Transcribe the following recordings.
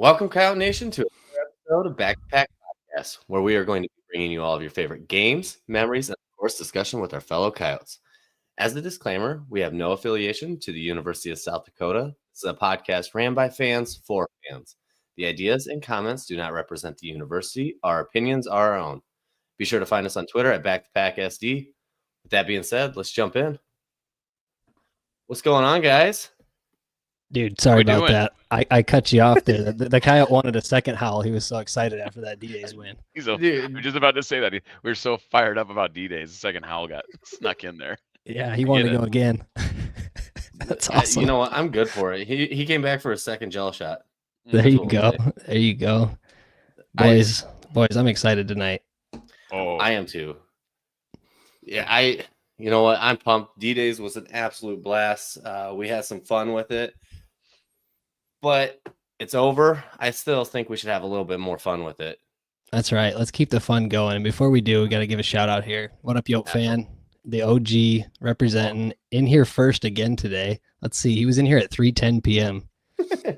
Welcome, Coyote Nation, to another episode of Back to Pack Podcast, where we are going to be bringing you all of your favorite games, memories, and of course, discussion with our fellow Coyotes. As a disclaimer, we have no affiliation to the University of South Dakota. This is a podcast ran by fans for fans. The ideas and comments do not represent the university. Our opinions are our own. Be sure to find us on Twitter at BackToPackSD. With that being said, let's jump in. What's going on, guys? Dude, sorry about that. I cut you off there. The Coyote wanted a second howl. He was so excited after that D-Days win. I'm just about to say that. We were so fired up about D-Days. The second howl got snuck in there. Yeah, he wanted to go again. That's awesome. You know what? I'm good for it. He came back for a second gel shot. There you go. There you go. Boys, I'm excited tonight. Oh, I am too. Yeah, you know what? I'm pumped. D-Days was an absolute blast. We had some fun with it. But it's over. I still think we should have a little bit more fun with it. That's right. Let's keep the fun going. And before we do, we got to give a shout out here. What up, Yote fan? The OG representing in here first again today. Let's see. He was in here at 3:10 p.m.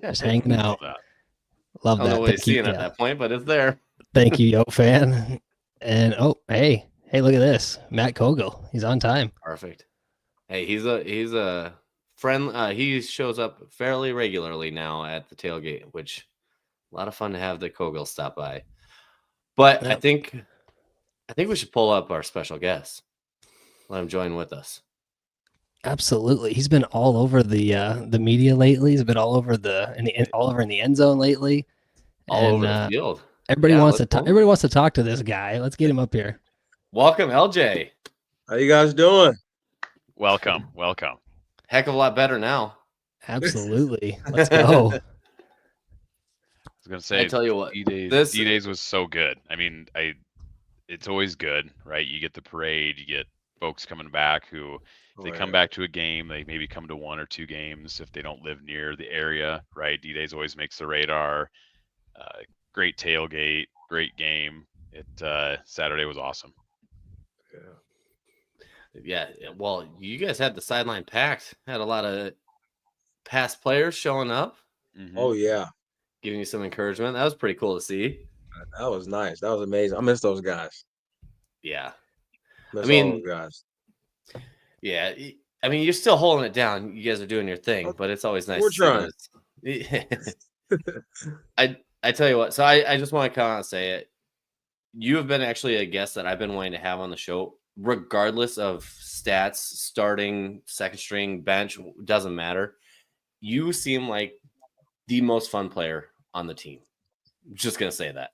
Just hanging out. Love that. I don't know what he's seeing at that point, but it's there. Thank you, Yote fan. And hey, look at this. Matt Kogel. He's on time. Perfect. Hey, he's a friend. He shows up fairly regularly now at the tailgate, which a lot of fun to have the Kogel stop by. But I think we should pull up our special guest. Let him join with us. Absolutely, he's been all over the media lately. He's been all over in the end zone lately. All over the field. Everybody wants to talk to this guy. Let's get him up here. Welcome, LJ. How you guys doing? Welcome. Heck of a lot better now. Absolutely. Let's go. I was gonna say, I tell you what, D-Days was so good. I mean, it's always good, right? You get the parade, you get folks coming back who, if they come back to a game, they maybe come to one or two games if they don't live near the area, right? D-Days always makes the radar. Great tailgate, great game. Saturday was awesome. Yeah. Well, you guys had the sideline packed. Had a lot of past players showing up. Mm-hmm. Oh yeah, giving you some encouragement. That was pretty cool to see. That was nice. That was amazing. I miss those guys. Yeah. All those guys. Yeah. I mean, you're still holding it down. You guys are doing your thing, but it's always nice. We're trying. I tell you what. So I just want to come out and say it. You have been actually a guest that I've been wanting to have on the show, regardless of stats, starting, second string, bench, doesn't matter. You seem like the most fun player on the team. Just going to say that.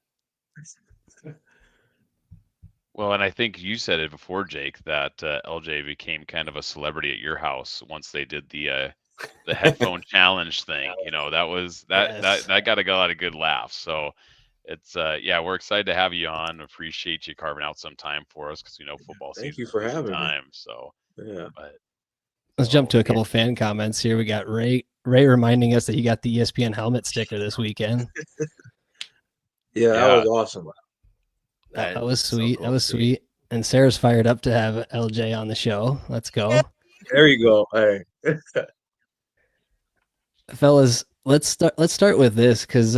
Well, and I think you said it before, Jake, that LJ became kind of a celebrity at your house once they did the headphone challenge thing. You know, that got a lot of good laughs. So it's we're excited to have you on. Appreciate you carving out some time for us because we know football season. Thank you for having me. So yeah. Let's jump to a couple fan comments here. We got Ray reminding us that he got the ESPN helmet sticker this weekend. Yeah, that was awesome. That was sweet. That was sweet. And Sarah's fired up to have LJ on the show. Let's go. There you go. Hey. Fellas, let's start with this because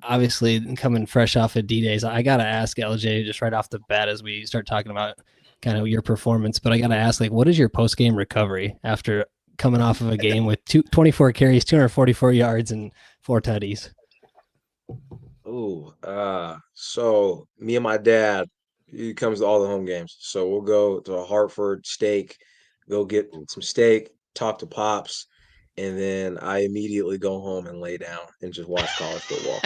obviously coming fresh off of D-Days, I gotta ask LJ just right off the bat as we start talking about kind of your performance. But I gotta ask, what is your post game recovery after coming off of a game with 24 carries, 244 yards, and 4 tutties? So me and my dad, he comes to all the home games. So we'll go to a Hartford steak, go get some steak, talk to Pops, and then I immediately go home and lay down and just watch college football.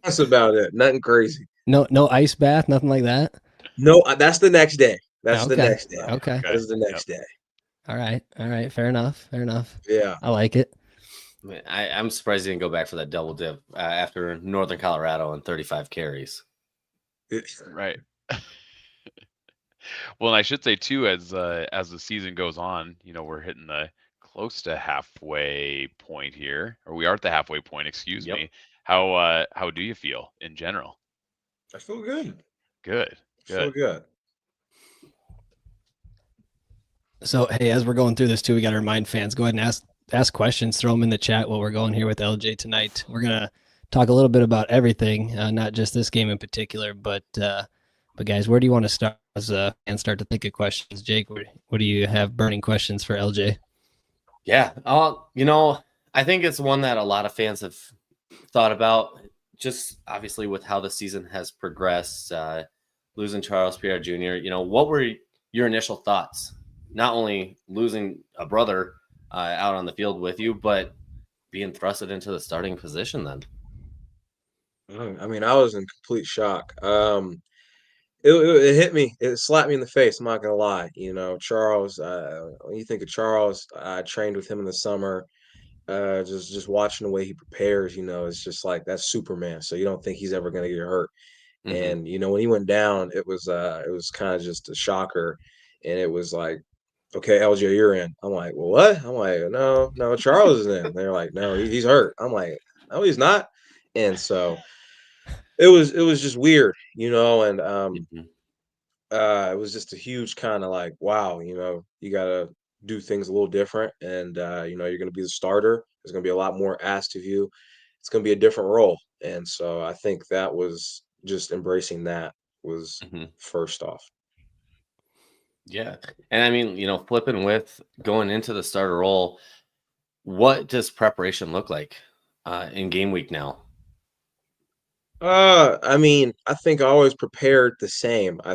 That's about it. Nothing crazy. No ice bath, nothing like that? No, that's the next day. That's the next day. Okay. That is the next day. All right. Fair enough. Yeah. I like it. I'm surprised he didn't go back for that double dip after Northern Colorado and 35 carries. Right. Well, and I should say too, as the season goes on, you know, we're hitting the close to halfway point here, or we are at the halfway point. Excuse me. How do you feel in general? I feel good. Good. I feel good. So, hey, as we're going through this too, we got to remind fans, go ahead and ask questions, throw them in the chat while we're going here with LJ tonight. We're gonna talk a little bit about everything, not just this game in particular, but guys, where do you want to start and start to think of questions? Jake, what do you have burning questions for LJ? Yeah, I think it's one that a lot of fans have thought about, just obviously with how the season has progressed, losing Charles Pierre Jr. What were your initial thoughts? Not only losing a brother out on the field with you, but being thrusted into the starting position then. I mean, I was in complete shock. It hit me. It slapped me in the face. I'm not gonna lie. Charles. When you think of Charles, I trained with him in the summer. Just watching the way he prepares, it's just like that's Superman. So you don't think he's ever gonna get hurt. Mm-hmm. And when he went down, it was kind of just a shocker, and it was like, okay, LJ, you're in. I'm like, well, what? I'm like, no, no, Charles is in. They're like, no, he's hurt. I'm like, no, he's not. And so it was just weird, and Mm-hmm. it was just a huge kind of like, wow, you gotta do things a little different, and you're gonna be the starter. There's gonna be a lot more asked of you. It's gonna be a different role, and so I think that was just embracing that was Mm-hmm. first off. Yeah. And I mean, flipping with going into the starter role, what does preparation look like in game week now? I mean, I think I always prepared the same. I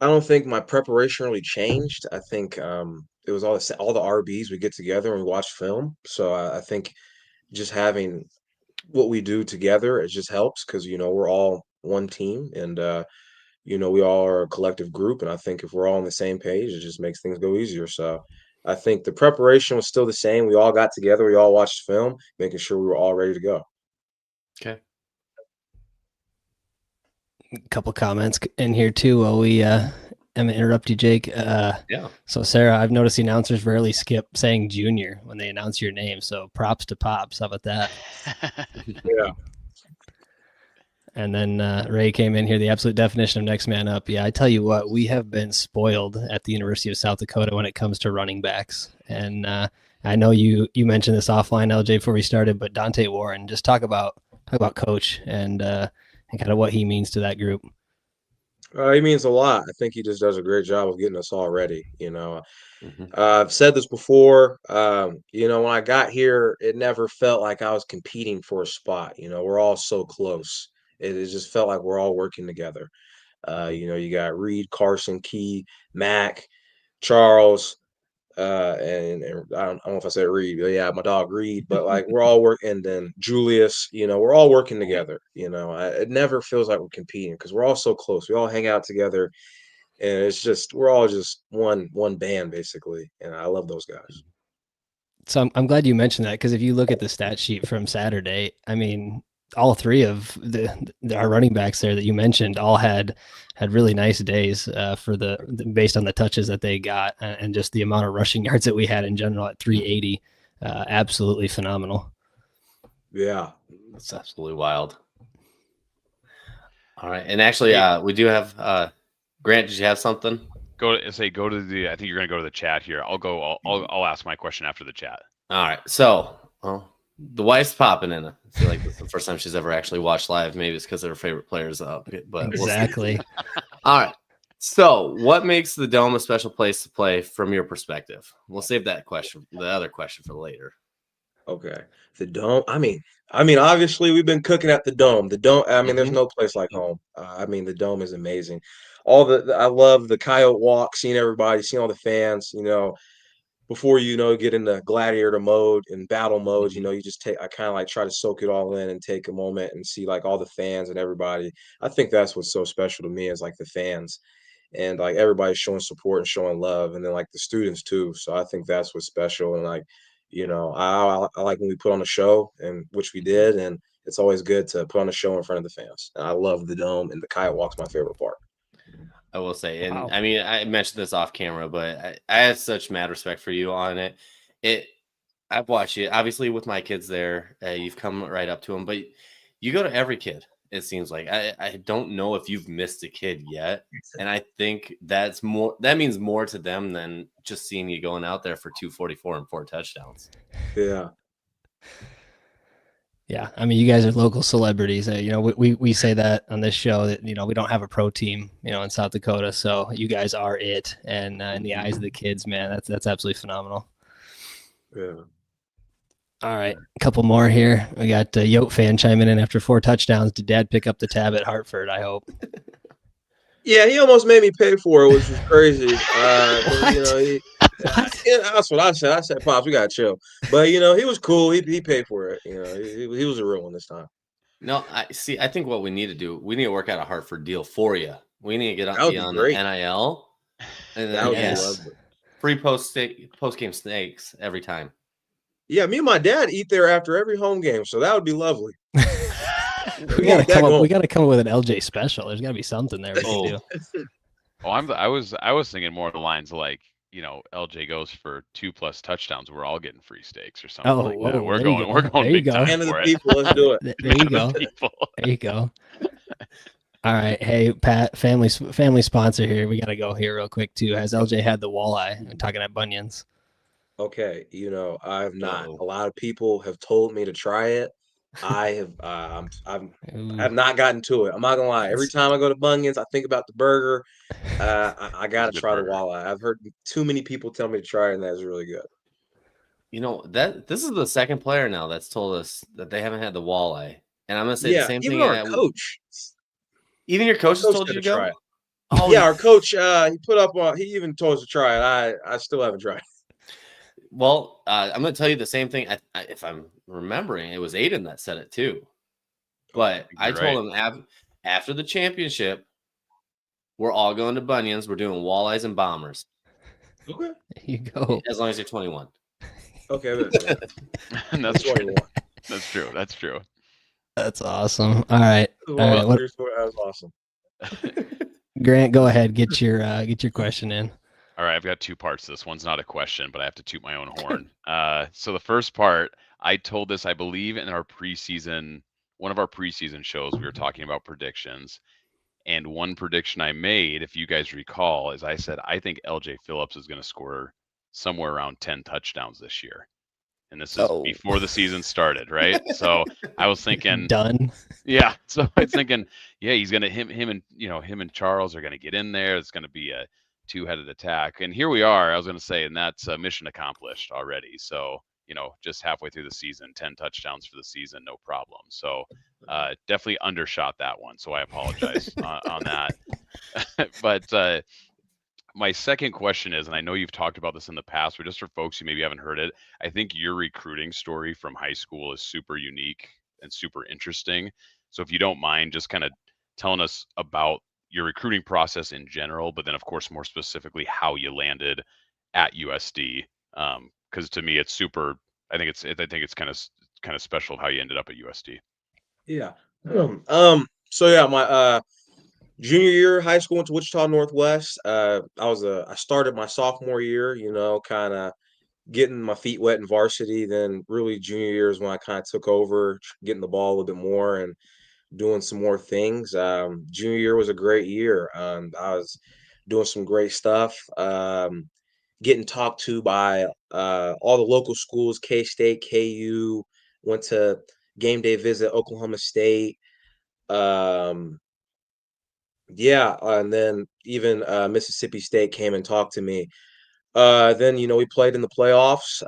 don't think my preparation really changed. I think it was all the RBs we get together and we watch film. So I think just having what we do together, it just helps because we're all one team, and we all are a collective group, and I think if we're all on the same page, it just makes things go easier. So I think the preparation was still the same. We all got together, we all watched film, making sure we were all ready to go. Okay. A couple comments in here too while we I'm gonna interrupt you, Jake. Yeah. So Sarah, I've noticed the announcers rarely skip saying junior when they announce your name. So props to Pops. How about that? Yeah. And then Ray came in here, the absolute definition of next man up. Yeah, I tell you what, we have been spoiled at the University of South Dakota when it comes to running backs. And I know you mentioned this offline, LJ, before we started, but Dante Warren, just talk about coach and kind of what he means to that group. He means a lot. I think he just does a great job of getting us all ready. Mm-hmm. I've said this before. When I got here, it never felt like I was competing for a spot. We're all so close. It just felt like we're all working together. You got Reed, Carson, Key, Mac, Charles, and I don't know if I said Reed, but yeah, my dog Reed. But like we're all working, and then Julius. We're all working together. It never feels like we're competing because we're all so close. We all hang out together, and it's just we're all just one band basically, and I love those guys. So I'm glad you mentioned that because if you look at the stat sheet from Saturday, I mean, all three of our running backs there that you mentioned all had really nice days for based on the touches that they got and just the amount of rushing yards that we had in general at 380. Absolutely phenomenal. Yeah, That's absolutely wild. All right. And actually, we do have Grant, did you have something? Go to the. I think you're going to go to the chat here. I'll ask my question after the chat. All right. So, the wife's popping in. I feel like this is the first time she's ever actually watched live. Maybe it's because her favorite player's up. But exactly. We'll all right. So, what makes the Dome a special place to play from your perspective? We'll save that question, the other question, for later. okay. The Dome. I mean, obviously we've been cooking at the Dome. The Dome. I mean, there's Mhm. no place like home. The Dome is amazing. I love the Coyote walk, seeing everybody, seeing all the fans. Before get into gladiator mode and battle mode, Mhm. you just I kind of like try to soak it all in and take a moment and see like all the fans and everybody. I think that's what's so special to me is like the fans and like everybody's showing support and showing love, and then like the students too. So I think that's what's special. And like, I like when we put on a show, and which we did, and it's always good to put on a show in front of the fans. And I love the Dome, and the Coyote walk's my favorite part. I will say, and Wow. I mean, I mentioned this off camera, but I have such mad respect for you on it. I've watched you, obviously, with my kids there. You've come right up to them, but you go to every kid It seems like I don't know if you've missed a kid yet, and I think that means more to them than just seeing you going out there for 244 and 4 touchdowns. Yeah. Yeah, I mean, you guys are local celebrities. We say that on this show that we don't have a pro team, in South Dakota. So you guys are it, and in the eyes of the kids, man, that's absolutely phenomenal. Yeah. All right, a couple more here. We got Yote fan chiming in after 4 touchdowns. Did Dad pick up the tab at Hartford? I hope. Yeah, he almost made me pay for it, which was crazy. What? That's what I said. I said, "Pops, we gotta chill." But he was cool. He paid for it. He was a real one this time. No, I see. I think what we need to do, we need to work out a Hartford deal for you. We need to That would be be on great. the NIL, and That then would be Yes. lovely. free post game snakes every time. Yeah, me and my dad eat there after every home game, so that would be lovely. We gotta come up with an LJ special. There's gotta be something there we can do. Oh, I was thinking more of the lines like, LJ goes for 2+ touchdowns. We're all getting free steaks or something like that. We're going big time Man of the for it. people, let's do it. There you go. There you go. All right, hey Pat, family sponsor here. We gotta go here real quick too. Has LJ had the walleye? I'm talking at Bunyan's. Okay, I have not. Uh-oh. A lot of people have told me to try it. I have. I've not gotten to it. I'm not gonna lie. Every time I go to Bunyan's, I think about the burger. I gotta Good try the burger. walleye. I've heard too many people tell me to try it, and that's really good. This is the second player now that's told us that they haven't had the walleye, and I'm gonna say the same even thing. our coach. Even your coach has Coach told said you to to try go. it. Oh Yeah, our coach. He put up on. He even told us to try it. I still haven't tried. Well, I'm going to tell you the same thing. If I'm remembering, it was Aiden that said it too. But I told him after the championship, we're all going to Bunyan's. We're doing walleyes and bombers. Okay. There you go. As long as you're 21. Okay. That's true. That's true. That's true. That's awesome. All right. That was awesome. Grant, go ahead. Get your question in. All right, I've got 2 parts to this. One's not a question, but I have to toot my own horn. So the first part, I told this, I believe, in one of our preseason shows, we were talking about predictions. And one prediction I made, if you guys recall, is I said, I think LJ Phillips is going to score somewhere around 10 touchdowns this year. And this is before the season started, right? So I was thinking done. Yeah. So I was thinking, yeah, he's gonna him and Charles are gonna get in there. It's gonna be a 2-headed attack. And here we are, I was gonna say, and that's mission accomplished already. So, just halfway through the season, 10 touchdowns for the season, no problem. So definitely undershot that one. So I apologize on that. But my second question is, and I know you've talked about this in the past, but just for folks who maybe haven't heard it, I think your recruiting story from high school is super unique and super interesting. So if you don't mind just kind of telling us about your recruiting process in general, but then of course more specifically how you landed at USD, because to me it's super. I think it's kind of special how you ended up at USD. Yeah. So yeah, my junior year of high school, went to Wichita Northwest. I started my sophomore year, kind of getting my feet wet in varsity. Then really junior year is when I kind of took over, getting the ball a little bit more and doing some more things. Junior year was a great year. I was doing some great stuff. Getting talked to by all the local schools, K-State, KU. Went to game day visit Oklahoma State. Um, yeah, and then even Mississippi State came and talked to me. Then we played in the playoffs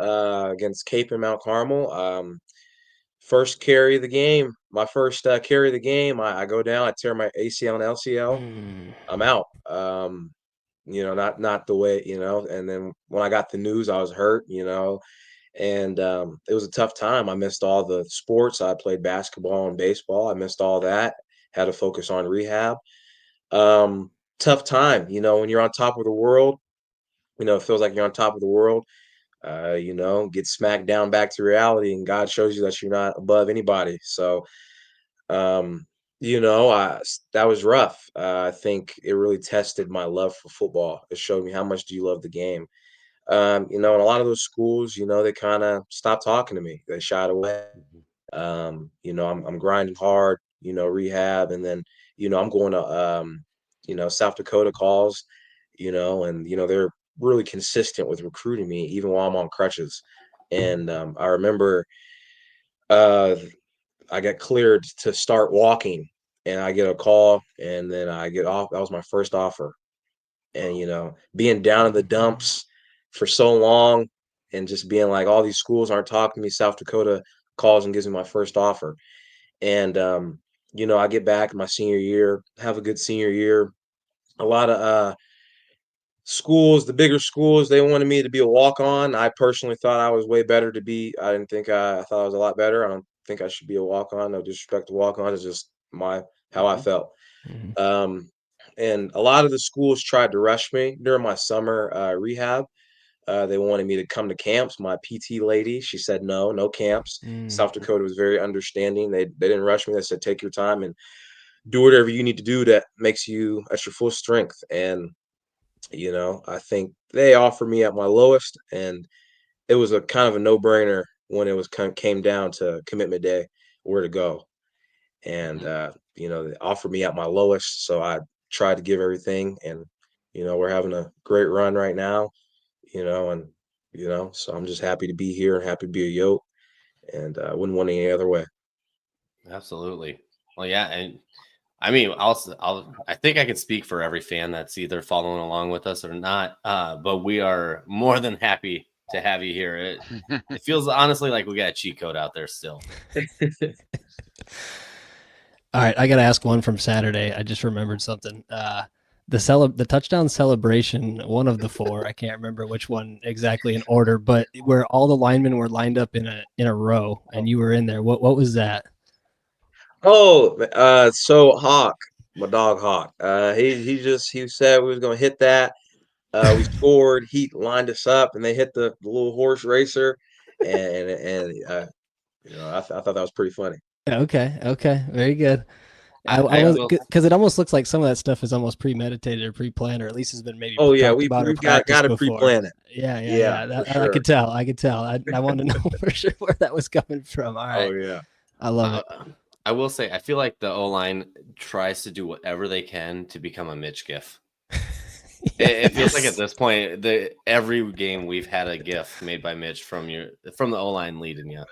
against Cape and Mount Carmel. First carry of the game, my first carry of the game, I go down, I tear my ACL and LCL, I'm out. Not the way, and then when I got the news, I was hurt, and it was a tough time. I missed all the sports. I played basketball and baseball. I missed all that. Had to focus on rehab. Tough time, when you're on top of the world, it feels like you're on top of the world. Get smacked down back to reality, and God shows you that you're not above anybody. So, that was rough. I think it really tested my love for football. It showed me how much do you love the game. And a lot of those schools, they kind of stopped talking to me. They shied away. I'm grinding hard, rehab, and then I'm going to South Dakota calls, and they're really consistent with recruiting me even while I'm on crutches. And I remember uh, I got cleared to start walking, and I get a call, and then I get off. That was my first offer, and being down in the dumps for so long, and just being like, all these schools aren't talking to me. South Dakota calls and gives me my first offer, and I get back my senior year, have a good senior year. A lot of schools, the bigger schools, they wanted me to be a walk on. I personally thought I was way better to be. I didn't think I thought I was a lot better. I don't think I should be a walk on. No disrespect to walk on. It's just how I felt. Mhm. And a lot of the schools tried to rush me during my summer rehab. They wanted me to come to camps. My PT lady, she said no camps. South Dakota was very understanding. They didn't rush me. They said take your time and do whatever you need to do that makes you at your full strength. And I think they offered me at my lowest, and it was a kind of a no-brainer when it was came down to commitment day, where to go. And they offered me at my lowest, so I tried to give everything. And we're having a great run right now. And so I'm just happy to be here and happy to be a Yote, and wouldn't want it any other way. Absolutely. Well, yeah, and I mean, I think I can speak for every fan that's either following along with us or not. But we are more than happy to have you here. It feels honestly like we got a cheat code out there still. All right, I got to ask one from Saturday. I just remembered something. The touchdown celebration, one of the four, I can't remember which one exactly in order, but where all the linemen were lined up in a row, and you were in there. What was that? Oh, so Hawk, my dog Hawk. He said we was gonna hit that. We scored. He lined us up, and they hit the little horse racer, and I thought that was pretty funny. Okay, very good. I was because it almost looks like some of that stuff is almost premeditated or pre-planned, or at least has been maybe Oh yeah, talked we've about or we've got practiced to before. pre-plan it. Yeah. for I sure. could tell. I wanted to know for sure where that was coming from. All right. Oh yeah. I love it. I will say, I feel like the O-line tries to do whatever they can to become a Mitch gif. It feels like at this point, every game we've had a gif made by Mitch from the O-line leading you.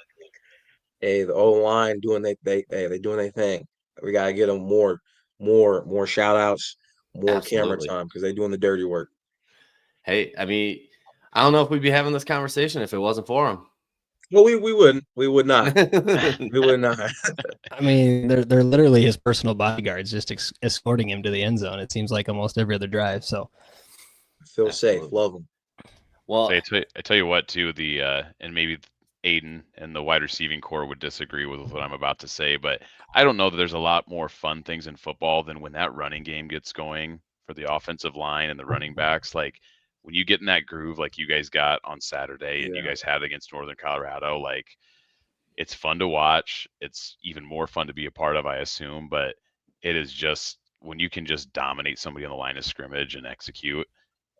Hey, the O line doing they doing their thing. We gotta get them more shout outs, more camera Absolutely. time, because they doing the dirty work. Hey, I mean, I don't know if we'd be having this conversation if it wasn't for him. Well, we wouldn't. We would not. We would not. I mean, they're literally his personal bodyguards, just escorting him to the end zone. It seems like almost every other drive. So Feel Absolutely. safe. Love them. Well, So I tell you what, too, and maybe Aiden and the wide receiving core would disagree with what I'm about to say, but I don't know that there's a lot more fun things in football than when that running game gets going for the offensive line and the running backs. Like when you get in that groove, like you guys got on Saturday and you Yeah. guys had against Northern Colorado, like it's fun to watch. It's even more fun to be a part of, I assume, but it is just when you can just dominate somebody on the line of scrimmage and execute,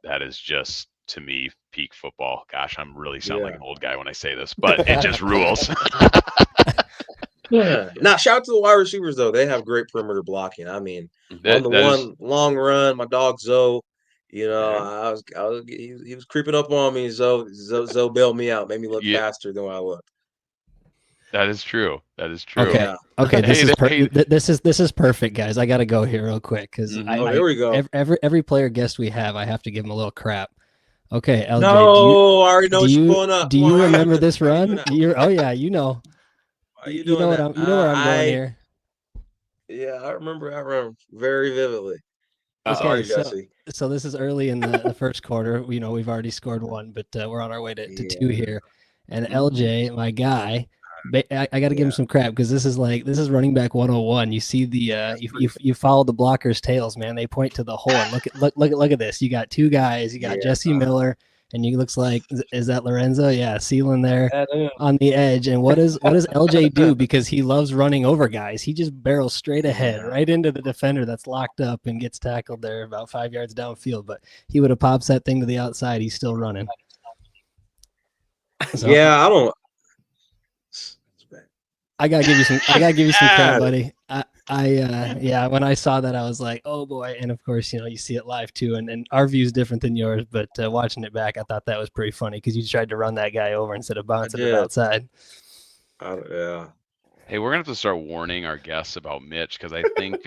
that is just to me peak football. Gosh, I'm really sound like Yeah. an old guy when I say this, but it just rules. Yeah. Now, shout out to the wide receivers though. They have great perimeter blocking. I mean, on the that is one long run, my dog Zoe. yeah, He was creeping up on me. Zoe bailed me out, made me look yeah, faster than what I looked. that is true. That is true. okay, Yeah. okay. This Hey, is this is perfect, guys. I got to go here real quick because Mhm. Oh, here we go. every player guest we have, I have to give him a little crap. Okay, LJ, No, I already know what do you're you pulling up. do Come you on, remember this how you doing run? that? Oh yeah, you know. How you You doing know what that? you know where I'm going here. Yeah, I remember very vividly. Okay, Sorry, so Jesse. this is early in the first quarter. We've already scored one, but we're on our way to two Yeah. here. And Mhm. LJ, my guy, I got to give him Yeah. some crap because this is running back 101. You see you follow the blockers' tails, man. They point to the hole. And look at this. You got two guys. You got Yeah. Jesse Miller, and you looks like is that Lorenzo? Yeah, sealing there on the edge. And what does LJ do? Because he loves running over guys. He just barrels straight ahead, Yeah. right into the defender that's locked up and gets tackled there about 5 yards downfield. But he would have pops that thing to the outside. He's still running. So, Yeah, I don't. I gotta give you some crap, buddy. When I saw that, I was like, oh boy. And of course, you see it live too. And our view is different than yours, but watching it back, I thought that was pretty funny because you tried to run that guy over instead of bouncing it outside. Yeah. Hey, we're gonna have to start warning our guests about Mitch because I think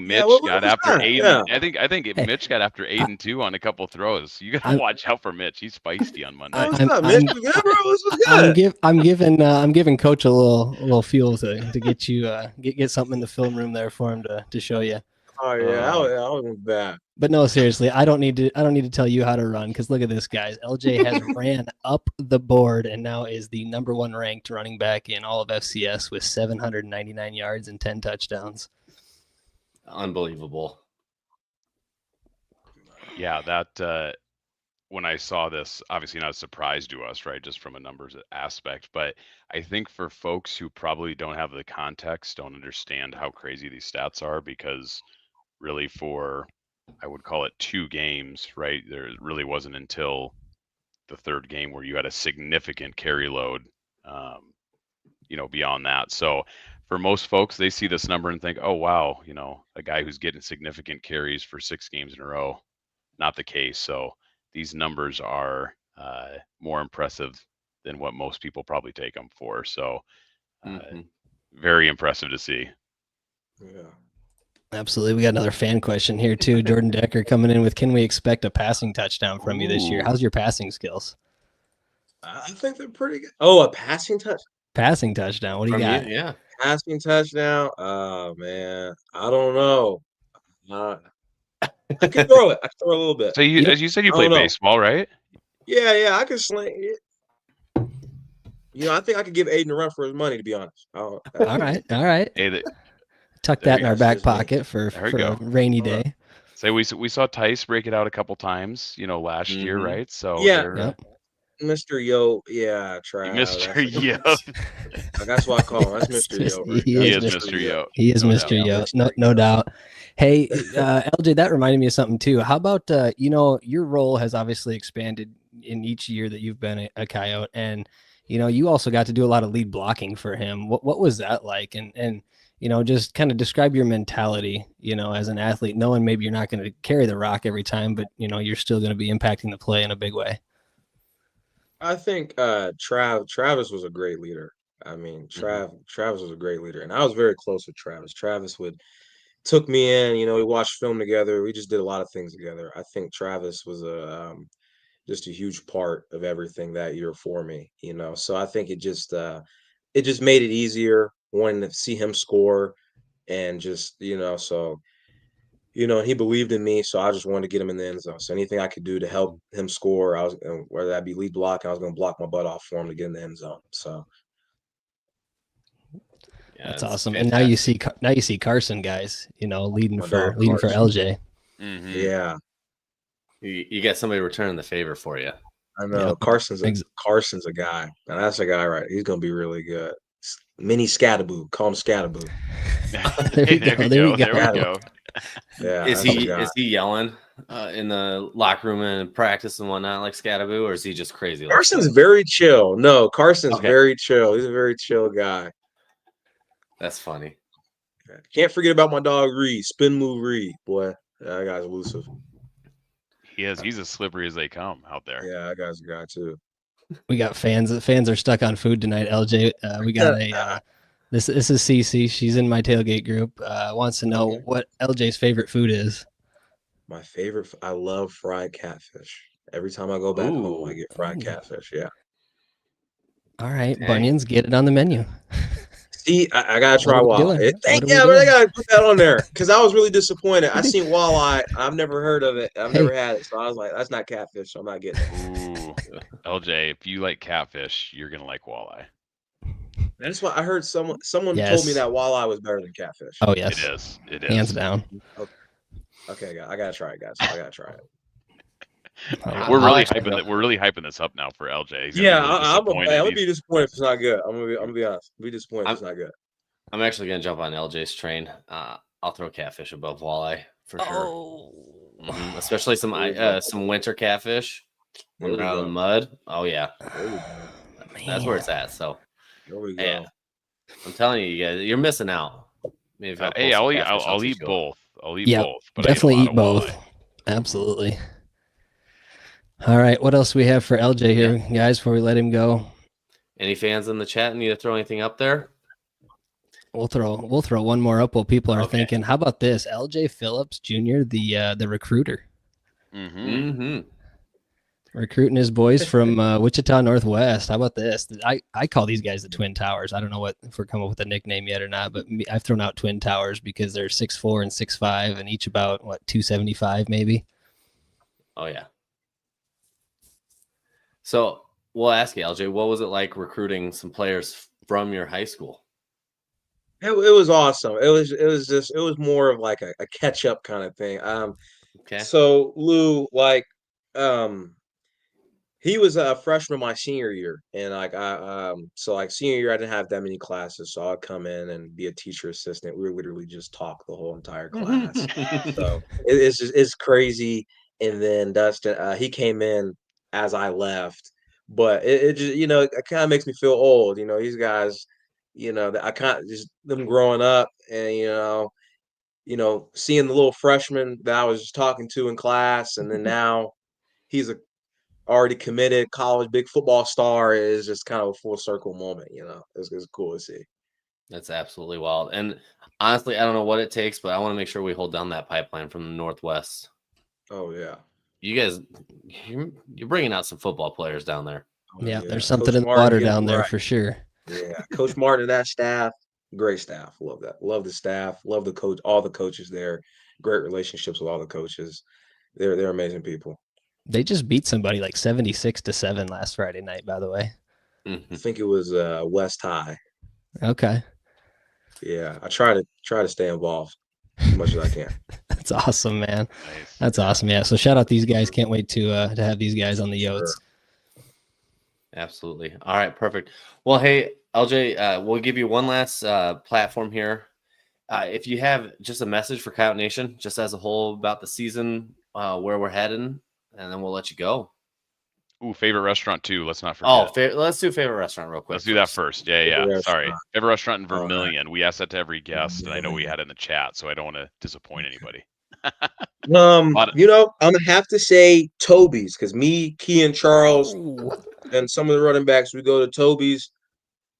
Mitch what got was after that? 8. Yeah. I think Mitch got after 8 and 2 on a couple throws. You gotta watch out for Mitch. He's feisty on Monday. What's up, Mitch? Was good, bro? This was good. I'm giving Coach a little fuel to get you get something in the film room there for him to show you. Oh yeah, that was bad. But no, seriously, I don't need to tell you how to run because look at this, guys. LJ has ran up the board and now is the number 1 ranked running back in all of FCS with 799 yards and 10 touchdowns. Unbelievable. Yeah, that when I saw this, obviously not a surprise to us, right? Just from a numbers aspect, but I think for folks who probably don't have the context, don't understand how crazy these stats are, because really for, I would call it 2 games, right? There really wasn't until the 3rd game where you had a significant carry load, beyond that. So for most folks, they see this number and think, oh, wow, a guy who's getting significant carries for 6 games in a row. Not the case. So these numbers are more impressive than what most people probably take them for. So very impressive to see. Yeah. Absolutely. We got another fan question here too. Jordan Decker coming in with, can we expect a passing touchdown from you this year? How's your passing skills? I think they're pretty good. Oh, a passing touch? Passing touchdown. What do you got? Yeah. Passing touchdown? Oh, man. I don't know. I can throw it. I can throw a little bit. So as you said, you play baseball, right? Yeah, I can sling it. I think I could give Aiden a run for his money, to be honest. All right. Hey, tuck that in our back pocket for a rainy day. Say we saw Tice break it out a couple times, last year, right? So yeah, Mr. Yo, yeah, Trav. Mr. Yo. That's what I call him. That's Mr. Yo. Right? He is Mr. Yo. He is Mr. Yo. No doubt. Hey, LJ, that reminded me of something too. How about your role has obviously expanded in each year that you've been a Coyote, and you also got to do a lot of lead blocking for him. What was that like? And just kind of describe your mentality, as an athlete, knowing maybe you're not going to carry the rock every time, but you're still going to be impacting the play in a big way. I think Travis was a great leader. I mean, Travis was a great leader, and I was very close with Travis. Travis took me in. We watched film together. We just did a lot of things together. I think Travis was just a huge part of everything that year for me. So I think it just made it easier wanting to see him score, and just so. He believed in me, so I just wanted to get him in the end zone. So anything I could do to help him score, I was, whether that be lead block, I was going to block my butt off for him to get in the end zone. So that's awesome. Fantastic. And now you see Carson, guys, leading for LJ. Mm-hmm. Yeah, you got somebody returning the favor for you. I know. Yeah. Carson's a guy. Now that's a guy, right? He's going to be really good. Mini Scattaboo. Call him Scattaboo. There we go. Yeah, is he yelling in the locker room and practice and whatnot like Scattaboo, or is he just crazy? Carson's very chill. No, Carson's very chill. He's a very chill guy. That's funny. Can't forget about my dog Reed, spin move Reed. Boy, that guy's elusive. He is. He's as slippery as they come out there. Yeah, that guy's a guy too. We got fans. The fans are stuck on food tonight. LJ, we got a. This is Cece. She's in my tailgate group. Wants to know what LJ's favorite food is. My favorite. I love fried catfish. Every time I go back home, I get fried catfish. Yeah. All right, Bunions, get it on the menu. See, I gotta try walleye. But I gotta put that on there because I was really disappointed. I seen walleye. I've never heard of it. I've never had it, so I was like, "That's not catfish." So I'm not getting it. Ooh, LJ, if you like catfish, you're gonna like walleye. That's why I heard someone told me that walleye was better than catfish. Oh yes, it is hands down. Okay, I gotta try it, guys. I gotta try it. We're really hyping this up now for LJ. I'm gonna be disappointed if it's not good. I'm gonna be honest. Be disappointed if it's not good. I'm actually gonna jump on LJ's train. I'll throw catfish above walleye for sure. Especially some winter catfish when they're out of the mud. Oh yeah, that's where it's at. So there we go. Yeah. I'm telling you, guys, you're missing out. Maybe I'll Hey, pull some I'll eat. catfish on I'll eat Sushigo. both. I'll eat Yeah, both. But definitely I eat eat a lot of both. walleye. Absolutely. All right, what else we have for LJ here, guys, before we let him go? Any fans in the chat need to throw anything up there? We'll throw one more up while people are Okay. thinking. How about this? LJ Phillips Jr., the recruiter. Mm-hmm. Recruiting his boys from Wichita Northwest. How about this? I call these guys the Twin Towers. I don't know if we're coming up with a nickname yet or not, but I've thrown out Twin Towers because they're 6'4" and 6'5", and each about 275 maybe. Oh yeah. So we'll ask you, LJ, what was it like recruiting some players from your high school? It was awesome. It was more of like a catch up kind of thing. Okay. So Lou, he was a freshman my senior year, and senior year I didn't have that many classes, so I'd come in and be a teacher assistant. We would literally just talk the whole entire class. So it's crazy. And then Dustin, he came in as I left, but it just it kind of makes me feel old. These guys, that I kind of just them growing up, and seeing the little freshman that I was just talking to in class, and then now he's a already committed college big football star is just kind of a full circle moment. It's cool to see. That's absolutely wild. And honestly, I don't know what it takes, but I want to make sure we hold down that pipeline from the Northwest. Oh yeah, You guys, you're bringing out some football players down there. Yeah, yeah. there's something Coach in the Martin water getting down there right. for sure. Yeah, Coach Martin and that staff, great staff. Love that. Love the staff. Love the coach. All the coaches there. Great relationships with all the coaches. They're amazing people. They just beat somebody like 76-7 last Friday night, by the way. I think it was West High. Okay. Yeah, I try to stay involved as much as I can. That's awesome, man. Nice. That's awesome. Yeah. So shout out these guys. Can't wait to have these guys on the Yotes. Sure. Absolutely. All right, perfect. Well, hey, LJ, we'll give you one last platform here. If you have just a message for Coyote Nation, just as a whole about the season, where we're heading, and then we'll let you go. Ooh, favorite restaurant too. Let's not forget. Oh, let's do favorite restaurant real quick. Let's do that first. Yeah. Favorite Sorry. restaurant. Favorite restaurant in All right. Vermilion. We asked that to every guest, and I know we Vermilion. had it in the chat, so I don't want to disappoint anybody. I'm gonna have to say Toby's because me, Key, and Charles, and some of the running backs, we go to Toby's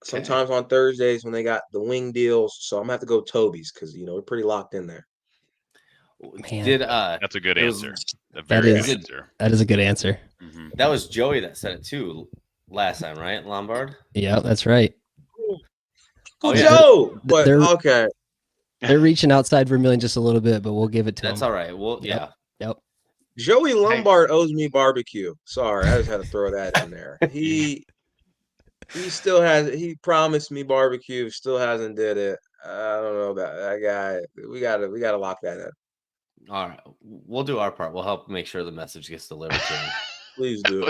sometimes on Thursdays when they got the wing deals. So I'm gonna have to go Toby's because we're pretty locked in there. Man. That's a good answer. A That very is- good answer. That is a good answer. Mm-hmm. That was Joey that said it too last time, right? Lombard. Yeah, that's right. Cool, Oh, yeah. Joe. But They're- okay, They're reaching outside Vermilion just a little bit, but we'll give it to That's them. all right. Well, Yep. yeah. Yep. Joey Lombard owes me barbecue. Sorry, I just had to throw that in there. He still has. He promised me barbecue. Still hasn't did it. I don't know about that guy. We gotta lock that in. All right. We'll do our part. We'll help make sure the message gets delivered to him. Please do.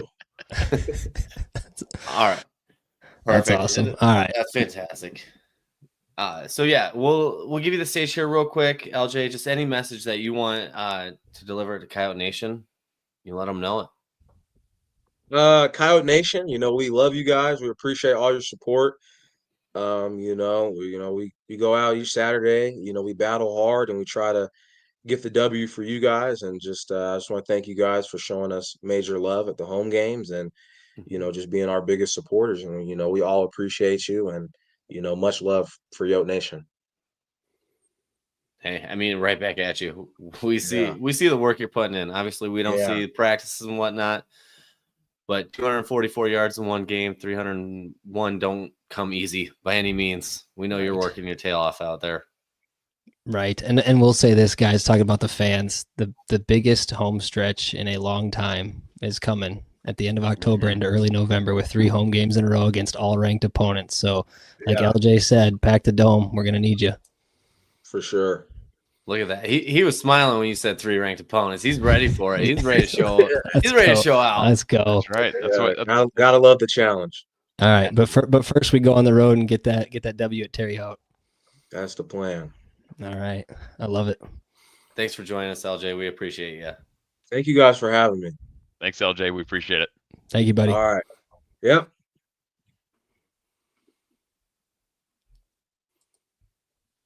All right. That's Perfect. awesome. All right. That's fantastic. So yeah, we'll give you the stage here real quick, LJ. Just any message that you want to deliver to Coyote Nation, you let them know it. Coyote Nation, we love you guys. We appreciate all your support. We go out each Saturday. We battle hard and we try to get the W for you guys. And just I just want to thank you guys for showing us major love at the home games and just being our biggest supporters. And we all appreciate you and much love for Yote Nation. Hey, I mean, right back at you. We see the work you're putting in. Obviously, we don't see practices and whatnot, but 244 yards in one game, 301 don't come easy by any means. We know you're working your tail off out there. Right. And we'll say this, guys, talking about the fans, the biggest home stretch in a long time is coming at the end of October into early November with 3 home games in a row against all ranked opponents. So like LJ said, pack the dome. We're going to need you. For sure. Look at that. He was smiling when you said 3 ranked opponents. He's ready for it. He's ready to show He's ready to show out. Let's go. That's right. That's what. Gotta love the challenge. All right. But first we go on the road and get that W at Terre Haute. That's the plan. All right. I love it. Thanks for joining us, LJ. We appreciate you. Thank you guys for having me. Thanks, LJ. We appreciate it. Thank you, buddy. All right. Yep.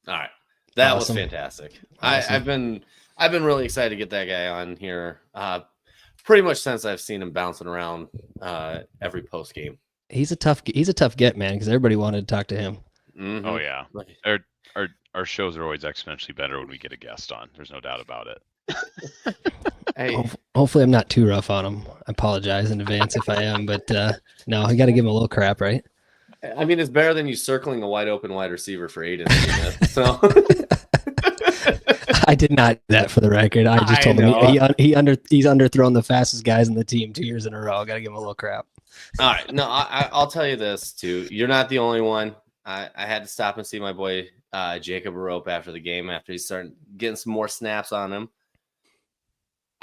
All right. That Awesome. was fantastic. Awesome. I've been really excited to get that guy on here. Pretty much since I've seen him bouncing around every post game. He's a tough get, man, because everybody wanted to talk to him. Mm-hmm. Oh yeah, our shows are always exponentially better when we get a guest on. There's no doubt about it. Hey, Hopefully I'm not too rough on him. I apologize in advance if I am, but no, I got to give him a little crap, right? I mean, it's better than you circling a wide open wide receiver for Aiden. So I did not do that for the record. I just told him he's underthrown the fastest guys in the team 2 years in a row. Got to give him a little crap. All right, no, I'll tell you this too. You're not the only one. I had to stop and see my boy Jacob Rope after the game after he started getting some more snaps on him.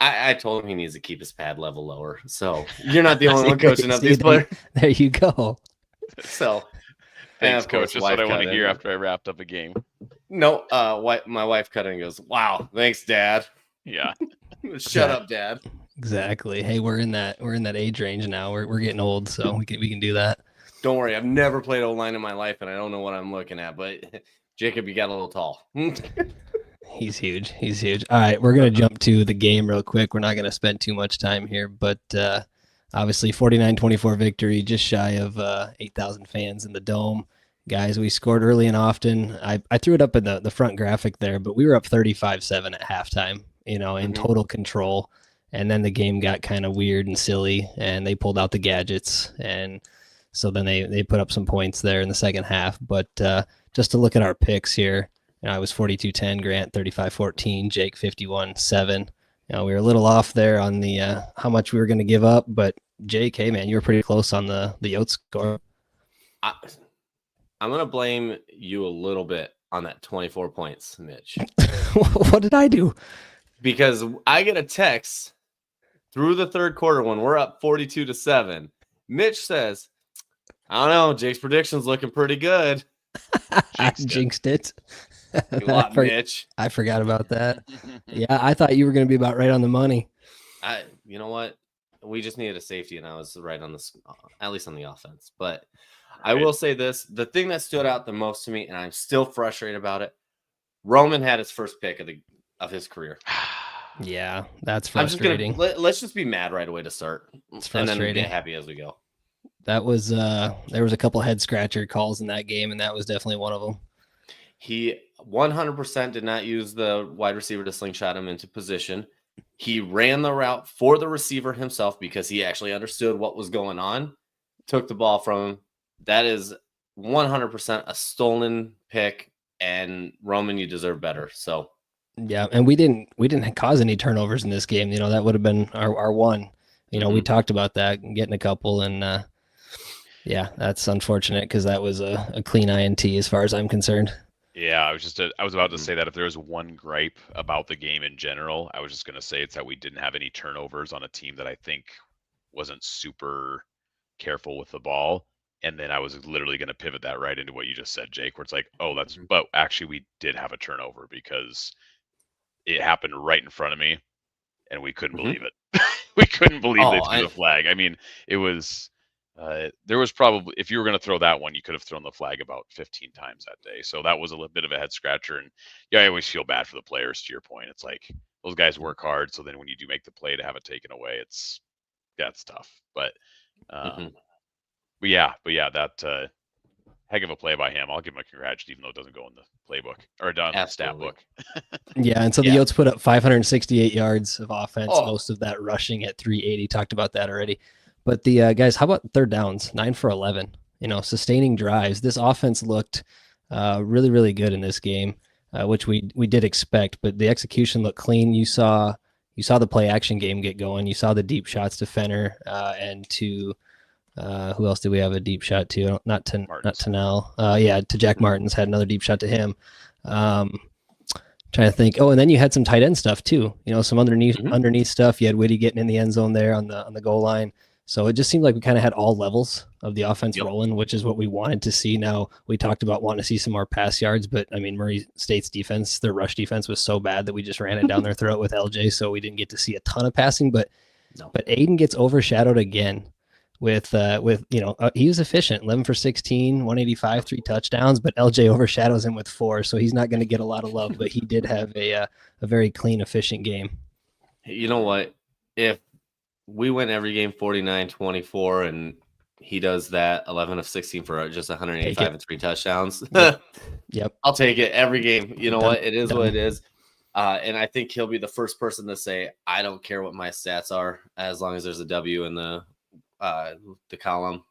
I told him he needs to keep his pad level lower. So you're not the only one coaching up these players. There you go. So thanks, coach. That's what I want to hear after I wrapped up a game. No, my wife cut in and goes, "Wow, thanks, Dad." Yeah. Shut up, Dad. Exactly. Hey, we're in that age range now. We're getting old, so we can do that. Don't worry, I've never played O-line in my life, and I don't know what I'm looking at. But Jacob, you got a little tall. He's huge. All right, we're gonna jump to the game real quick. We're not gonna spend too much time here, but obviously 49-24 victory, just shy of 8,000 fans in the dome. Guys, we scored early and often. I threw it up in the front graphic there, but we were up 35-7 at halftime. In total control. And then the game got kind of weird and silly, and they pulled out the gadgets, and so then they put up some points there in the second half. But just to look at our picks here, I was 42-10, Grant 35-14, Jake 51-7. We were a little off there on the how much we were going to give up, but Jake, hey man, you were pretty close on the Yotes score. I'm going to blame you a little bit on that 24 points, Mitch. What did I do? Because I get a text through the third quarter when we're up 42-7. Mitch says, I don't know, Jake's prediction's looking pretty good. Jinxed it. Mitch. I forgot about that. Yeah, I thought you were going to be about right on the money. You know what? We just needed a safety, and I was right on at least on the offense. But I will say this. The thing that stood out the most to me, and I'm still frustrated about it, Roman had his first pick of his career. Yeah, that's frustrating. Let's just be mad right away to start. It's frustrating. And then get happy as we go. That was there was a couple head scratcher calls in that game, and that was definitely one of them. He 100% did not use the wide receiver to slingshot him into position. He ran the route for the receiver himself because he actually understood what was going on. Took the ball from him. That is 100% a stolen pick, and Roman, you deserve better. So. Yeah, and we didn't cause any turnovers in this game. That would have been our one. We talked about that, getting a couple, and yeah, that's unfortunate because that was a clean INT as far as I'm concerned. Yeah, I was about to say that if there was one gripe about the game in general, I was just going to say it's that we didn't have any turnovers on a team that I think wasn't super careful with the ball. And then I was literally going to pivot that right into what you just said, Jake, where it's like, oh, but actually we did have a turnover because it happened right in front of me, and we couldn't believe it. We couldn't believe they threw the flag. I mean, it was there was probably, if you were going to throw that one, you could have thrown the flag about 15 times that day. So that was a little bit of a head scratcher. And yeah, I always feel bad for the players. To your point, it's like those guys work hard. So then when you do make the play to have it taken away, that's tough. But yeah, that heck of a play by him. I'll give him a congrats, even though it doesn't go in the playbook or down the stat book. Yeah, and so the Yotes put up 568 yards of offense, most of that rushing at 380. Talked about that already. But the guys, how about third downs? 9 for 11. Sustaining drives. This offense looked really, really good in this game, which we did expect. But the execution looked clean. You saw the play action game get going. You saw the deep shots to Fenner and to. Who else did we have a deep shot to? Not Tennell. To Jack Martins, had another deep shot to him. Trying to think. Oh, and then you had some tight end stuff too. Some underneath stuff. You had Whitty getting in the end zone there on the goal line. So it just seemed like we kind of had all levels of the offense rolling, which is what we wanted to see. Now, we talked about wanting to see some more pass yards, but I mean, Murray State's defense, their rush defense was so bad that we just ran it down their throat with LJ. So we didn't get to see a ton of passing, but Aiden gets overshadowed again with he was efficient, 11 for 16, 185, 3 touchdowns, but LJ overshadows him with 4, so he's not going to get a lot of love, but he did have a very clean, efficient game. You know what? If we win every game 49-24 and he does that 11 of 16 for just 185 and 3 touchdowns, yep. I'll take it every game. You know what? It is done. what it is. And I think he'll be the first person to say, I don't care what my stats are, as long as there's a W in the column.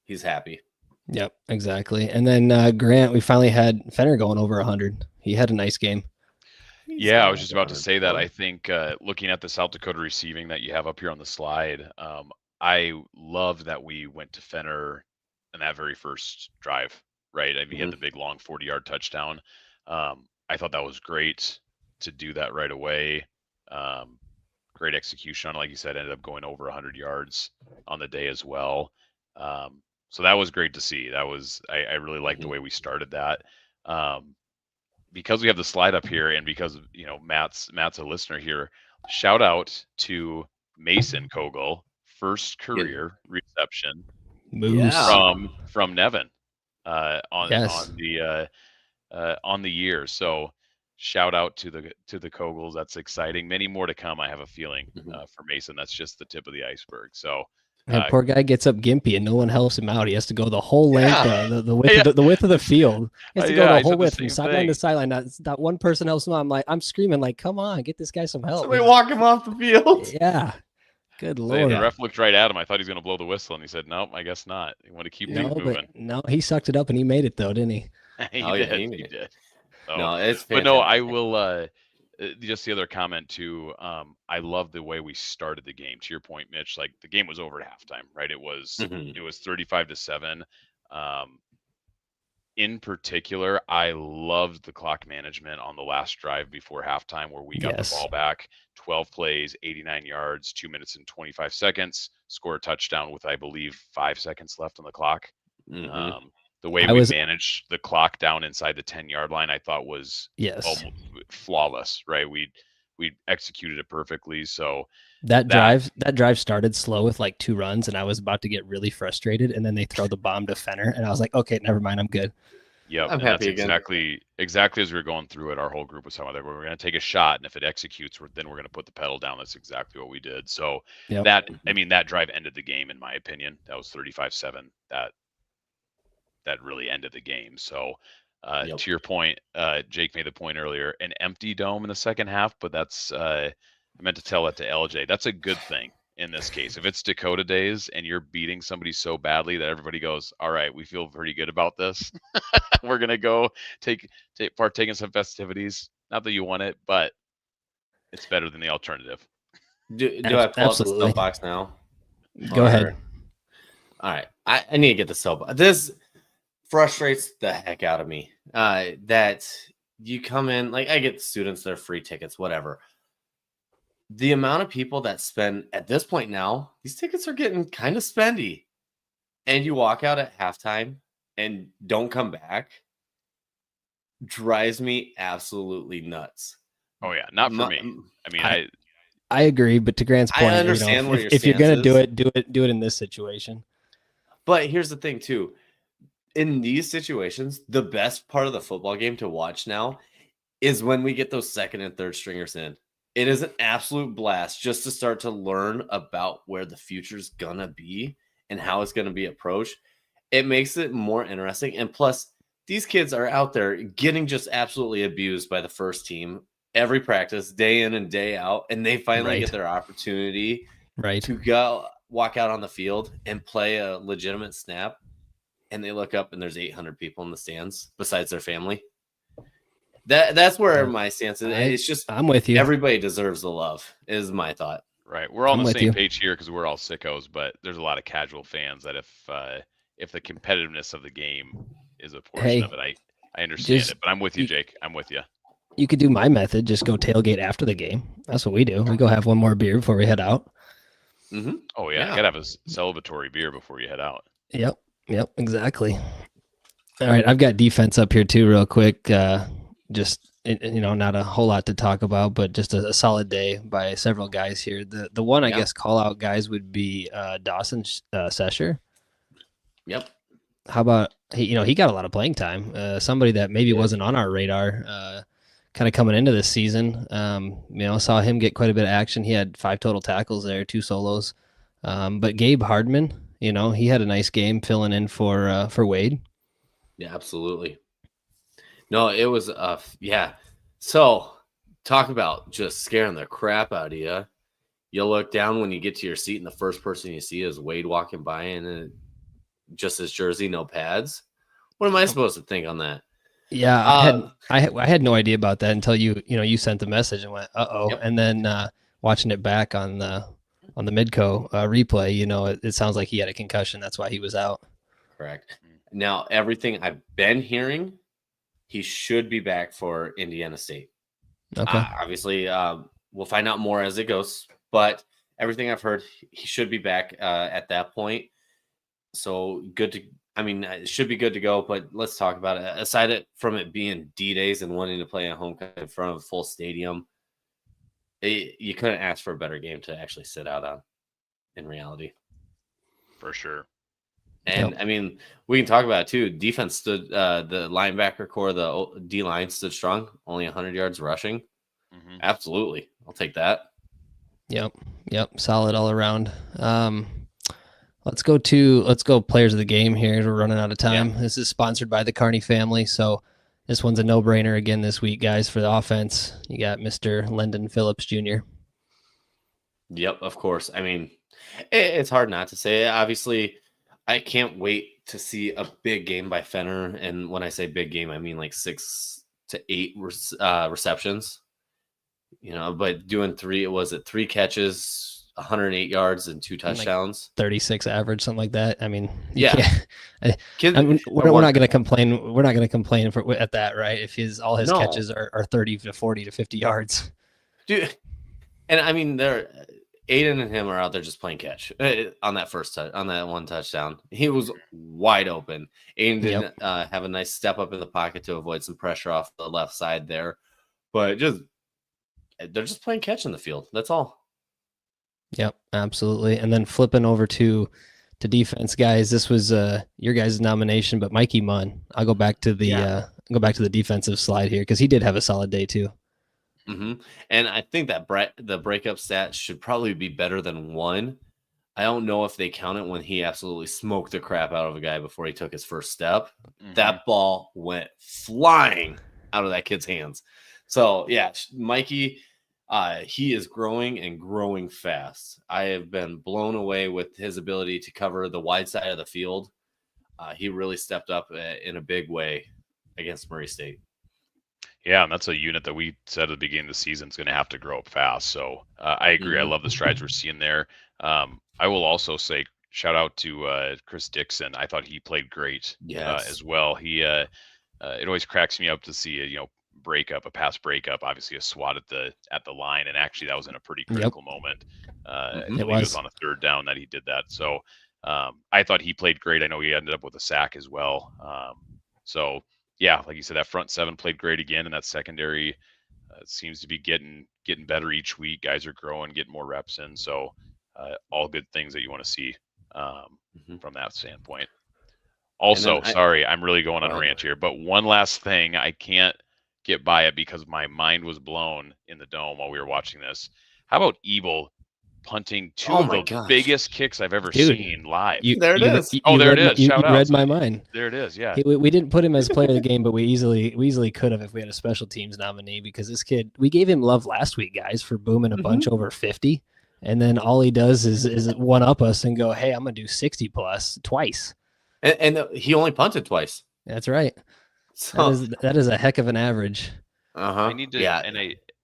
He's happy. Yep, exactly. And then Grant, we finally had Fenner going over 100. He had a nice game. Yeah, I was just about to say that. I think looking at the South Dakota receiving that you have up here on the slide, I love that we went to Fenner in that very first drive, right? I mean, he had the big, long 40-yard touchdown. I thought that was great to do that right away. Great execution. Like you said, ended up going over 100 yards on the day as well. So that was great to see. That was I really liked the way we started that. Because we have the slide up here, and because Matt's a listener here, shout out to Mason Kogel, first career reception from Nevin on the year. So shout out to the Kogels. That's exciting. Many more to come, I have a feeling, for Mason. That's just the tip of the iceberg. So and poor guy gets up gimpy and no one helps him out. He has to go the whole length, the width of the field. He has to go the whole width from sideline to sideline. Not one person helps him out. I'm screaming like, come on, get this guy some help. Somebody walk him off the field. Yeah. Good Lord. The ref looked right at him. I thought he was going to blow the whistle, and he said, nope, I guess not. You want to keep things moving. No, he sucked it up and he made it though, didn't he? He did. So, no, it's fantastic. But no, I will just the other comment too. I love the way we started the game. To your point, Mitch, like the game was over at halftime, right? It was 35-7. In particular, I loved the clock management on the last drive before halftime, where we got the ball back, 12 plays, 89 yards, 2 minutes and 25 seconds, score a touchdown with, I believe, 5 seconds left on the clock. The way we managed the clock down inside the 10-yard line, I thought was almost flawless, right? We executed it perfectly. So that drive started slow with like 2 runs, and I was about to get really frustrated, and then they throw the bomb to Fenner, and I was like, okay, never mind, I'm good. Yep, I'm happy again. Exactly as we were going through it, our whole group was talking about that. We're going to take a shot, and if it executes, then we're going to put the pedal down. That's exactly what we did. So that drive ended the game, in my opinion. That was 35-7. That really ended the game. So to your point, Jake made the point earlier, an empty dome in the second half, but that's I meant to tell that to LJ. That's a good thing in this case. If it's Dakota days and you're beating somebody so badly that everybody goes, all right, we feel pretty good about this. We're going to go partake in some festivities. Not that you want it, but it's better than the alternative. Do I pull up the soapbox now? Go ahead. All right. I need to get the soapbox. This frustrates the heck out of me that you come in, like I get students, they're free tickets, whatever. The amount of people that spend at this point now, these tickets are getting kind of spendy. And you walk out at halftime and don't come back, drives me absolutely nuts. Oh yeah, not for me. I mean, I agree, but to Grant's point, I understand where if you're gonna do it in this situation. But here's the thing too. In these situations, the best part of the football game to watch now is when we get those second and third stringers in. It is an absolute blast just to start to learn about where the future's gonna be and how it's gonna be approached. It makes it more interesting. And plus, these kids are out there getting just absolutely abused by the first team every practice, day in and day out, and they finally get their opportunity to go walk out on the field and play a legitimate snap. And they look up and there's 800 people in the stands besides their family. That's where my stance is. It's just I'm with you. Everybody deserves the love, is my thought. Right. We're all on the same page here because we're all sickos, but there's a lot of casual fans that if the competitiveness of the game is a portion of it, I understand it. But I'm with you, Jake. I'm with you. You could do my method, just go tailgate after the game. That's what we do. We go have one more beer before we head out. Mm-hmm. Oh yeah, you gotta have a celebratory beer before you head out. Yep, exactly. All right, I've got defense up here too, real quick. Just not a whole lot to talk about, but just a solid day by several guys here. The one I guess call out guys would be Dawson Sesher. Yep. How about he got a lot of playing time. Somebody that maybe wasn't on our radar, kind of coming into this season. Saw him get quite a bit of action. He had 5 total tackles there, 2 solos. But Gabe Hardman, he had a nice game filling in for Wade. Yeah, absolutely. No, it was yeah. So talk about just scaring the crap out of you. You look down when you get to your seat, and the first person you see is Wade walking by in just his jersey, no pads. What am I supposed to think on that? Yeah, I had no idea about that until you sent the message and went, uh-oh. Yep. And then watching it back on the Midco replay, it sounds like he had a concussion. That's why he was out. Correct. Now, everything I've been hearing, he should be back for Indiana State. Okay. Obviously, we'll find out more as it goes, but everything I've heard, he should be back at that point. So it should be good to go, but let's talk about it. Aside from it being D-Days and wanting to play at home in front of a full stadium, you couldn't ask for a better game to actually sit out on in reality. For sure. And we can talk about it too. Defense stood, the linebacker core, the D line stood strong, only 100 yards rushing. Mm-hmm. Absolutely. I'll take that. Yep. Solid all around. Let's go players of the game here. We're running out of time. Yeah. This is sponsored by the Carney family. So this one's a no-brainer again this week, guys. For the offense, you got Mr. Lendon Phillips Jr. Yep, of course. It's hard not to say. Obviously, I can't wait to see a big game by Fenner. And when I say big game, I mean like 6 to 8 receptions. But doing 3 catches, 108 yards and 2 touchdowns, like 36 average, something like that. Yeah. We're not going to complain. We're not going to complain at that, right? If all his catches are 30 to 40 to 50 yards, dude. And Aiden and him are out there just playing catch on that one touchdown. He was wide open. Aiden didn't have a nice step up in the pocket to avoid some pressure off the left side there, but they're just playing catch in the field. That's all. Yep, absolutely. And then flipping over to defense, guys. This was your guys' nomination, but Mikey Munn. I'll go back to the defensive slide here because he did have a solid day too. Mm-hmm. And I think that the breakup stat should probably be better than 1. I don't know if they count it when he absolutely smoked the crap out of a guy before he took his first step. Mm-hmm. That ball went flying out of that kid's hands. So yeah, Mikey. He is growing and growing fast. I have been blown away with his ability to cover the wide side of the field. He really stepped up in a big way against Murray State. Yeah, and that's a unit that we said at the beginning of the season is going to have to grow up fast. So I agree. Mm-hmm. I love the strides we're seeing there. I will also say shout out to Chris Dixon. I thought he played great as well. He it always cracks me up to see a pass breakup, obviously a swat at the line, and actually that was in a pretty critical moment. I believe it was on a 3rd down that he did that. So I thought he played great. I know he ended up with a sack as well. So yeah, like you said, that front 7 played great again, and that secondary seems to be getting better each week. Guys are growing, getting more reps in. So all good things that you want to see from that standpoint. Also, sorry, I'm really going on a rant here, but one last thing, I can't get by it because my mind was blown in the dome while we were watching this. How about Ebel punting 2 of the biggest kicks I've ever seen live? There it is. There it is. You read my mind. There it is. Yeah. We didn't put him as player of the game, but we easily could have if we had a special teams nominee because this kid, we gave him love last week, guys, for booming a bunch over 50. And then all he does is one up us and go, hey, I'm going to do 60 plus twice. And he only punted twice. That's right. So that is a heck of an average. I need to, and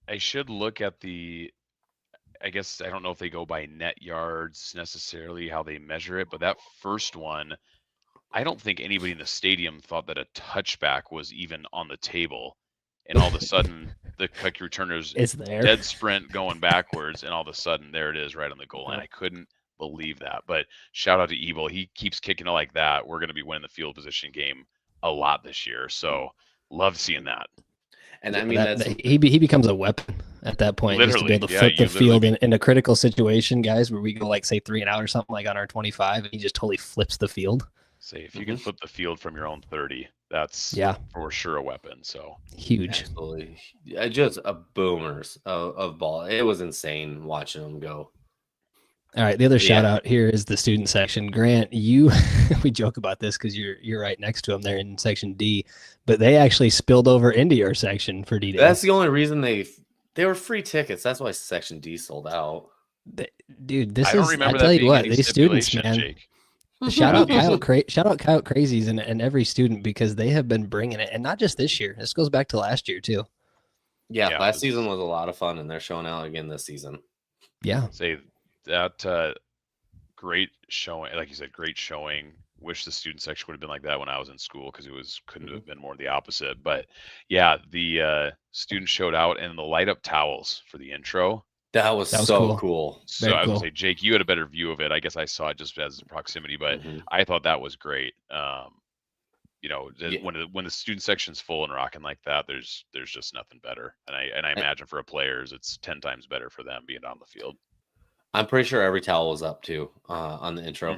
I should look at I guess I don't know if they go by net yards necessarily how they measure it, but that first one, I don't think anybody in the stadium thought that a touchback was even on the table, and all of a sudden the kick returner's dead sprint going backwards, and all of a sudden there it is right on the goal line. I couldn't believe that, but shout out to Ebel. He keeps kicking it like that. We're going to be winning the field position game a lot this year, so love seeing that. And I mean, that's he becomes a weapon at that point, just to be Literally, able to yeah, flip the you literally field in a critical situation, guys, where we go like say 3 and out or something like on our 25, and he just totally flips the field. say if you can flip the field from your own 30, that's Yeah, for sure a weapon. So huge. absolutely just a boomers of ball. It was insane watching them go. All right, the other Yeah. shout out here is the student section. Grant, you we joke about this because you're right next to them there in section D, but they actually spilled over into your section for D-Day. That's the only reason they were free tickets. That's why section D sold out. Dude, this I don't is, I remember tell that you being what, any these students, stipulation, man. Jake. Shout out Coyote Crazies and every student, because they have been bringing it, and not just this year. This goes back to last year too. Yeah, last season was a lot of fun, and they're showing out again this season. Yeah, say that great showing, like you said, great showing. Wish the student section would have been like that when I was in school, because couldn't have been more the opposite. But yeah, the students showed out, and the light up towels for the intro. That was so cool. So I was gonna say, Jake, you had a better view of it. I guess I saw it just as proximity, but I thought that was great. When the student section's full and rocking like that, there's just nothing better. And I imagine for a players, it's 10 times better for them being on the field. I'm pretty sure every towel was up too on the intro.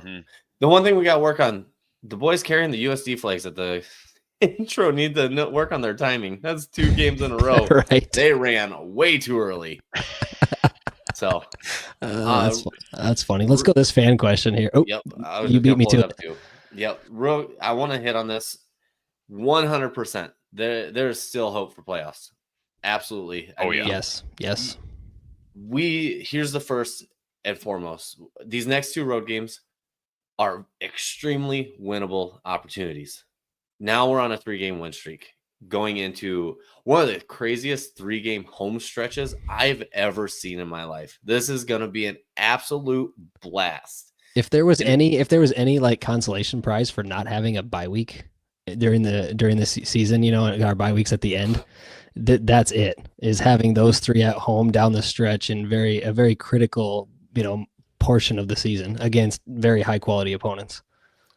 The one thing we got to work on, the boys carrying the USD flags at the intro need to work on their timing. That's 2 games in a row. right. They ran way too early. So that's funny. Let's go this fan question here. Oh, yep, you beat me to it. Too. Yep, I want to hit on this 100%. There's still hope for playoffs. Absolutely. I mean, yes. Here's the first and foremost. These next 2 road games are extremely winnable opportunities. Now we're on a 3-game win streak, going into one of the craziest 3-game home stretches I've ever seen in my life. This is going to be an absolute blast. If there was any like consolation prize for not having a bye week during the season, our bye weeks at the end, that's it, is having those 3 at home down the stretch in a very critical, portion of the season against very high quality opponents.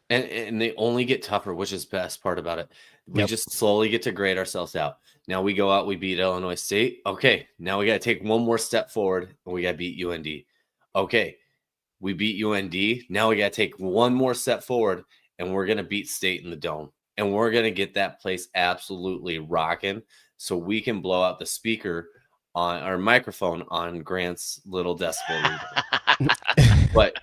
And they only get tougher, which is the best part about it. We just slowly get to grade ourselves out. Now we go out, we beat Illinois State. Okay, now we got to take one more step forward, and we got to beat UND. Okay, we beat UND. Now we got to take one more step forward, and we're going to beat State in the Dome. And we're going to get that place absolutely rocking, so we can blow out the speaker on our microphone on Grant's little decibel reader. But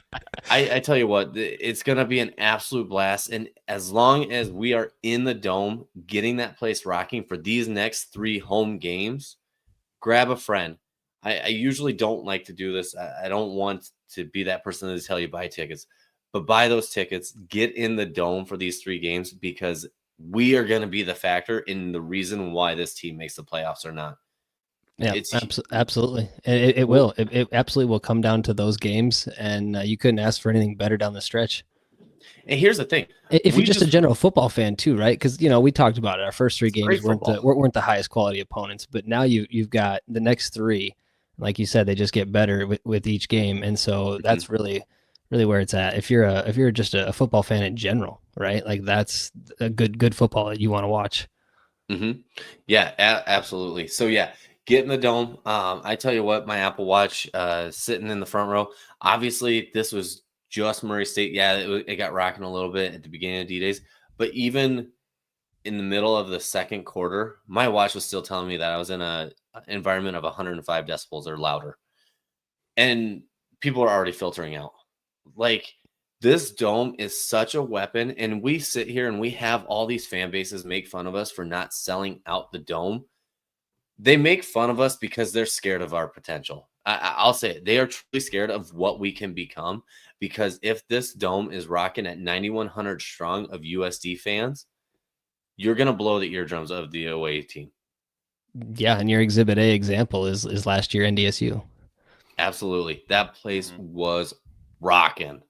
I tell you what, it's going to be an absolute blast. And as long as we are in the Dome, getting that place rocking for these next 3 home games, grab a friend. I usually don't like to do this. I don't want to be that person to tell you buy tickets, but buy those tickets, get in the Dome for these 3 games, because we are going to be the factor in the reason why this team makes the playoffs or not. Yeah, absolutely. It will. It absolutely will come down to those games, and you couldn't ask for anything better down the stretch. And here's the thing: if you're just a general football fan too, right? Because we talked about it. Our first 3 games weren't the highest quality opponents, but now you've got the next 3. Like you said, they just get better with each game, and so that's really where it's at. If you're just a football fan in general, right? Like that's a good football that you want to watch. Yeah, absolutely. So yeah. Get in the Dome. I tell you what, my Apple Watch sitting in the front row. Obviously, this was just Murray State. Yeah, it got rocking a little bit at the beginning of D-Days. But even in the middle of the second quarter, my watch was still telling me that I was in an environment of 105 decibels or louder. And people are already filtering out. Like, this Dome is such a weapon. And we sit here and we have all these fan bases make fun of us for not selling out the Dome. They make fun of us because they're scared of our potential. I'll say it. They are truly scared of what we can become, because if this Dome is rocking at 9,100 strong of USD fans, you're going to blow the eardrums of the away team. Yeah, and your Exhibit A example is last year NDSU. Absolutely. That place was rocking,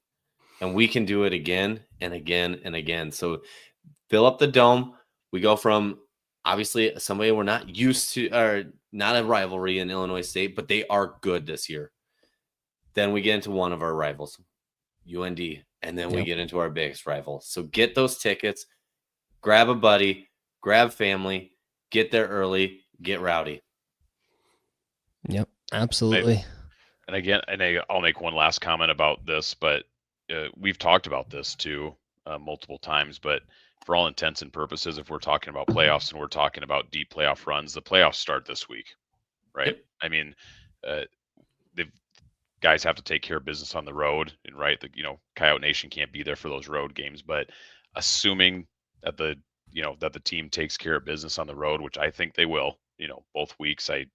and we can do it again and again and again. So fill up the Dome. We go from obviously somebody we're not used to, or not a rivalry in Illinois State, but they are good this year. Then we get into one of our rivals, UND, and then we get into our biggest rival. So get those tickets, grab a buddy, grab family, get there early. get rowdy. Yep, absolutely. And again, I'll make one last comment about this, but we've talked about this too multiple times. But for all intents and purposes, if we're talking about playoffs and we're talking about deep playoff runs, the playoffs start this week, right? Yep. I mean, the guys have to take care of business on the road, and right, Coyote Nation can't be there for those road games. But assuming that the team takes care of business on the road, which I think they will, both weeks, I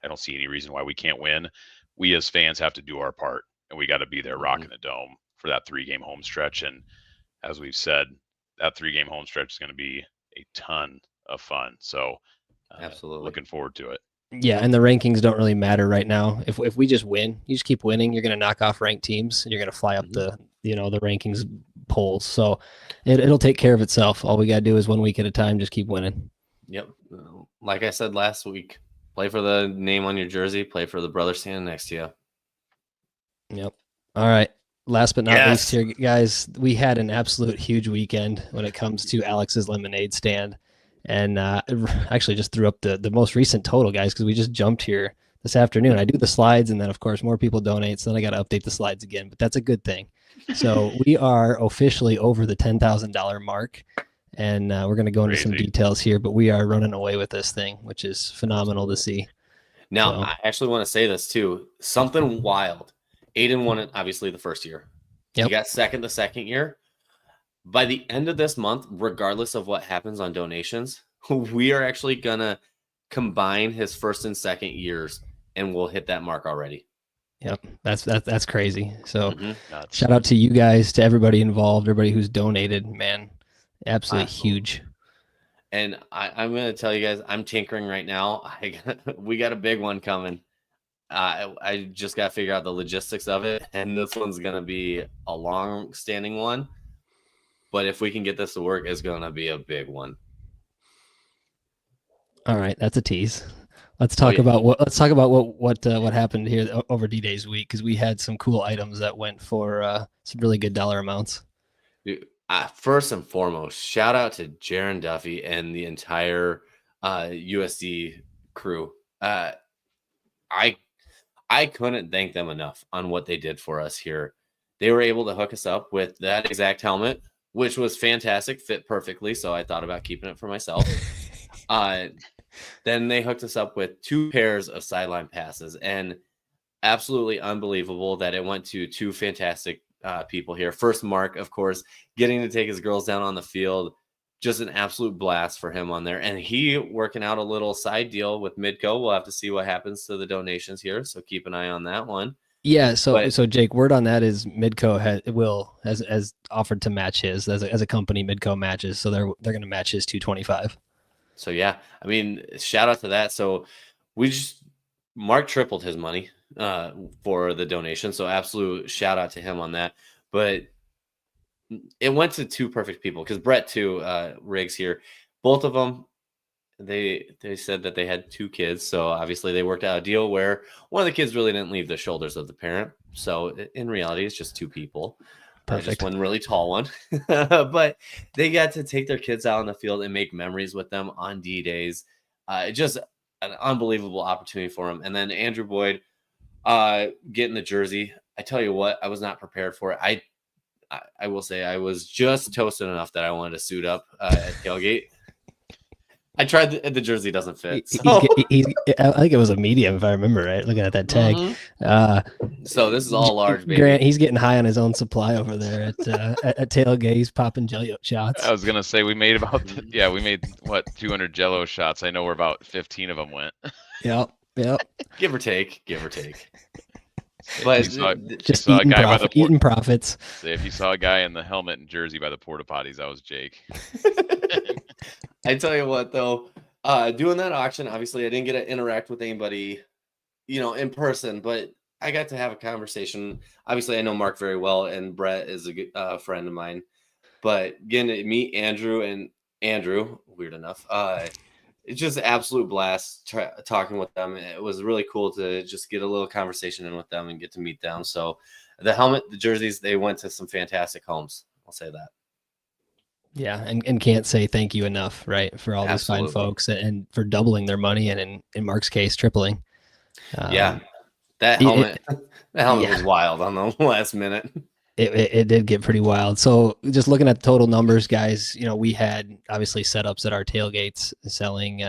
don't see any reason why we can't win. We as fans have to do our part, and we got to be there rocking the dome for that 3-game home stretch. And as we've said, that 3-game home stretch is going to be a ton of fun. So absolutely looking forward to it. Yeah, and the rankings don't really matter right now. If we just win, you just keep winning, you're going to knock off ranked teams, and you're going to fly up the rankings polls. So it'll take care of itself. All we got to do is 1 week at a time, just keep winning. Yep. Like I said last week, play for the name on your jersey, play for the brother standing next to you. Yep. All right. Last but not least here, guys, we had an absolute huge weekend when it comes to Alex's lemonade stand. And actually just threw up the most recent total, guys, because we just jumped here this afternoon. I do the slides, and then, of course, more people donate, so then I got to update the slides again, but that's a good thing. So we are officially over the $10,000 mark, and we're going to go into some details here, but we are running away with this thing, which is phenomenal to see. Now, I actually want to say this, too. Something wild. Aiden won it, obviously, the first year. Yep. He got second the second year. By the end of this month, regardless of what happens on donations, we are actually going to combine his first and second years, and we'll hit that mark already. Yep, that's crazy. So shout out to you guys, to everybody involved, everybody who's donated, man. Absolutely huge. And I'm going to tell you guys, I'm tinkering right now. We got a big one coming. I just got to figure out the logistics of it, and this one's going to be a long-standing one. But if we can get this to work, it's going to be a big one. All right, that's a tease. Let's talk about what happened here over D-Day's week, because we had some cool items that went for some really good dollar amounts. Dude, first and foremost, shout out to Jaron Duffy and the entire USD crew. I couldn't thank them enough on what they did for us here. They were able to hook us up with that exact helmet, which was fantastic, fit perfectly. So I thought about keeping it for myself. Then they hooked us up with 2 pairs of sideline passes, and absolutely unbelievable that it went to 2 fantastic people here. First, Mark, of course, getting to take his girls down on the field. Just an absolute blast for him on there. And he working out a little side deal with Midco. We'll have to see what happens to the donations here. So keep an eye on that one. Yeah, so Jake, word on that is Midco has offered to match his as a company. Midco matches, so they're going to match his $225. So yeah, I mean, shout out to that. So Mark tripled his money for the donation. So absolute shout out to him on that. But it went to 2 perfect people, because Brett too, Riggs here, both of them. They said that they had 2 kids, so obviously they worked out a deal where one of the kids really didn't leave the shoulders of the parent. So in reality, it's just 2 people. Just one really tall one. But they got to take their kids out on the field and make memories with them on D-Days. Just an unbelievable opportunity for them. And then Andrew Boyd getting the jersey. I tell you what, I was not prepared for it. I will say I was just toasted enough that I wanted to suit up at tailgate. I tried the jersey doesn't fit. So. I think it was a medium, if I remember right, looking at that tag. So this is all large, baby. Grant, he's getting high on his own supply over there at tailgate. He's popping Jello shots. I was gonna say we made 200 Jello shots. I know where about 15 of them went. Yep. Give or take. But just eating profits. If you saw a guy in the helmet and jersey by the porta potties, that was Jake. I tell you what, though, doing that auction, obviously I didn't get to interact with anybody, in person, but I got to have a conversation. Obviously, I know Mark very well, and Brett is a good friend of mine. But getting to meet Andrew, weird enough, it's just an absolute blast talking with them. It was really cool to just get a little conversation in with them and get to meet them. So the helmet, the jerseys, they went to some fantastic homes. I'll say that. Yeah, and can't say thank you enough, right, for all these fine Absolutely. folks and for doubling their money and in Mark's case, tripling. Yeah, that It, helmet, that helmet yeah, was wild on the last minute. it did get pretty wild. So just looking at the total numbers, guys, we had obviously setups at our tailgates selling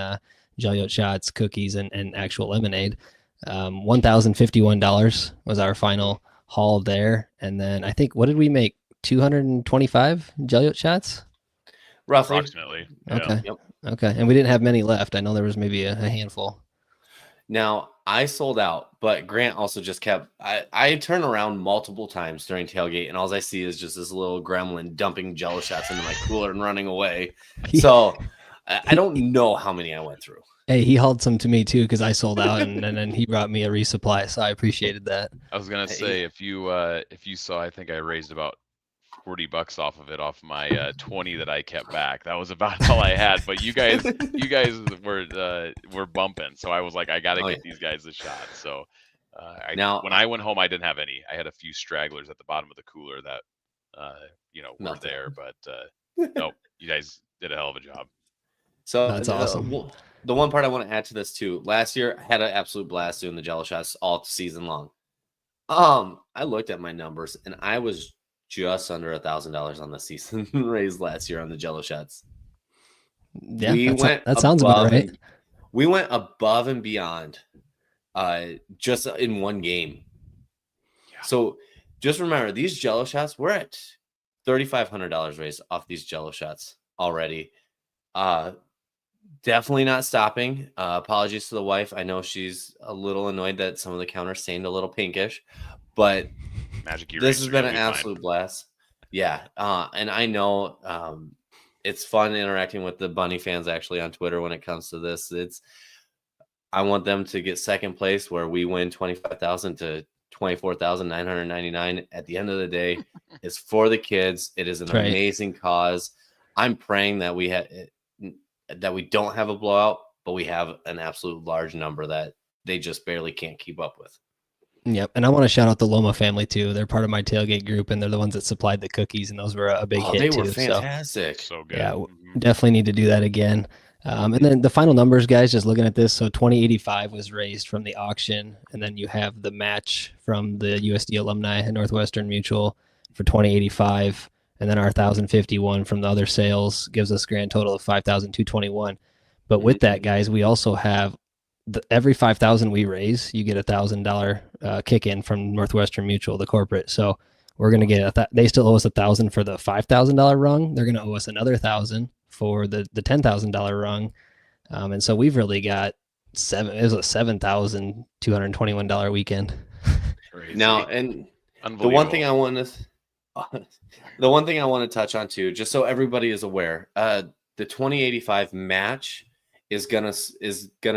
jelly shots, cookies, and actual lemonade. $1,051 was our final haul there, and then I think what did we make? 225 jelly shots. Roughly. Approximately. Yeah. Okay. Yep. Okay. And we didn't have many left. I know there was maybe a handful. Now I sold out, but Grant also just kept. I turn around multiple times during tailgate, and all I see is just this little gremlin dumping Jello shots into my cooler and running away. So I don't know how many I went through. Hey, he hauled some to me too because I sold out, and then he brought me a resupply, so I appreciated that. I was gonna say if you saw, I think I raised about $40 off of it off my 20 that I kept back. That was about all I had. But you guys were bumping, so I was like, I got to get these guys a shot. So when I went home, I didn't have any. I had a few stragglers at the bottom of the cooler that were there, but nope, you guys did a hell of a job. So that's awesome. The one part I want to add to this too. Last year, I had an absolute blast doing the Jello shots all season long. I looked at my numbers, and I was just under $1,000 on the season raised last year on the Jello shots. Yeah, that sounds about right. We went above and beyond, just in one game. Yeah. So just remember, these Jello shots, we're at $3,500 raised off these Jello shots already. Definitely not stopping. Apologies to the wife. I know she's a little annoyed that some of the counters stained a little pinkish, but this has been an absolute blast. Yeah. And I know it's fun interacting with the Bunny fans actually on Twitter when it comes to this. I want them to get second place where we win 25,000 to 24,999. At the end of the day, it's for the kids. It is an amazing cause. I'm praying that we don't have a blowout, but we have an absolute large number that they just barely can't keep up with. Yep. And I want to shout out the Loma family too. They're part of my tailgate group, and they're the ones that supplied the cookies, and those were a big hit too. They were fantastic. So good. Yeah, definitely need to do that again. And then the final numbers, guys, just looking at this. So 2085 was raised from the auction, and then you have the match from the USD alumni at Northwestern Mutual for 2085. And then our 1,051 from the other sales gives us a grand total of 5,221. But with that, guys, we also have every 5,000 we raise, you get $1,000 kick in from Northwestern Mutual, the corporate. So we're going to get they still owe us $1,000 for the $5,000 rung. They're going to owe us another $1,000 for the $10,000 rung. And so we've really got it was a $7,221 weekend. Crazy. Now, and the one thing I want to touch on too, just so everybody is aware, the 2085 match is gonna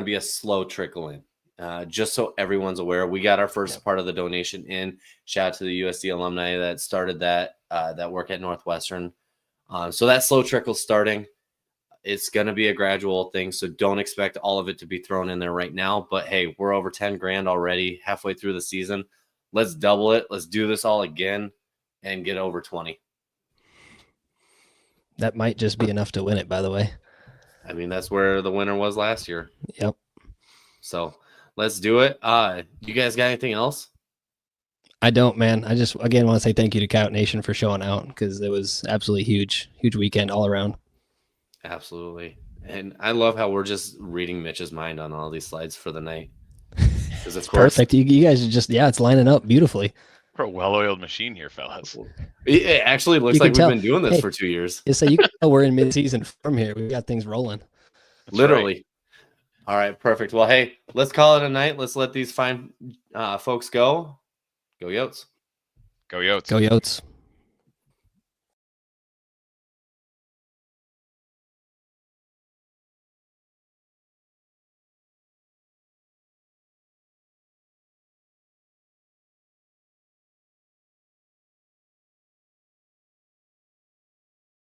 be a slow trickle in. Just so everyone's aware, we got our first part of the donation in. Shout out to the USD alumni that started that work at Northwestern. So that slow trickle starting. It's gonna be a gradual thing, so don't expect all of it to be thrown in there right now. But hey, we're over 10 grand already, halfway through the season. Let's double it. Let's do this all again and get over 20. That might just be enough to win it, by the way. I mean, that's where the winner was last year. Yep. So let's do it. You guys got anything else? I don't, man. I just, again, want to say thank you to Coyote Nation for showing out because it was absolutely huge weekend all around. Absolutely. And I love how we're just reading Mitch's mind on all these slides for the night. It's perfect. You guys are just, it's lining up beautifully. We're a well-oiled machine here, fellas. It actually looks like we've been doing this for 2 years. So you can tell we're in mid-season from here. We got things rolling. That's literally. Right. All right, perfect. Well, hey, let's call it a night. Let's let these fine folks go. Go Yotes. Go Yotes. Go Yotes.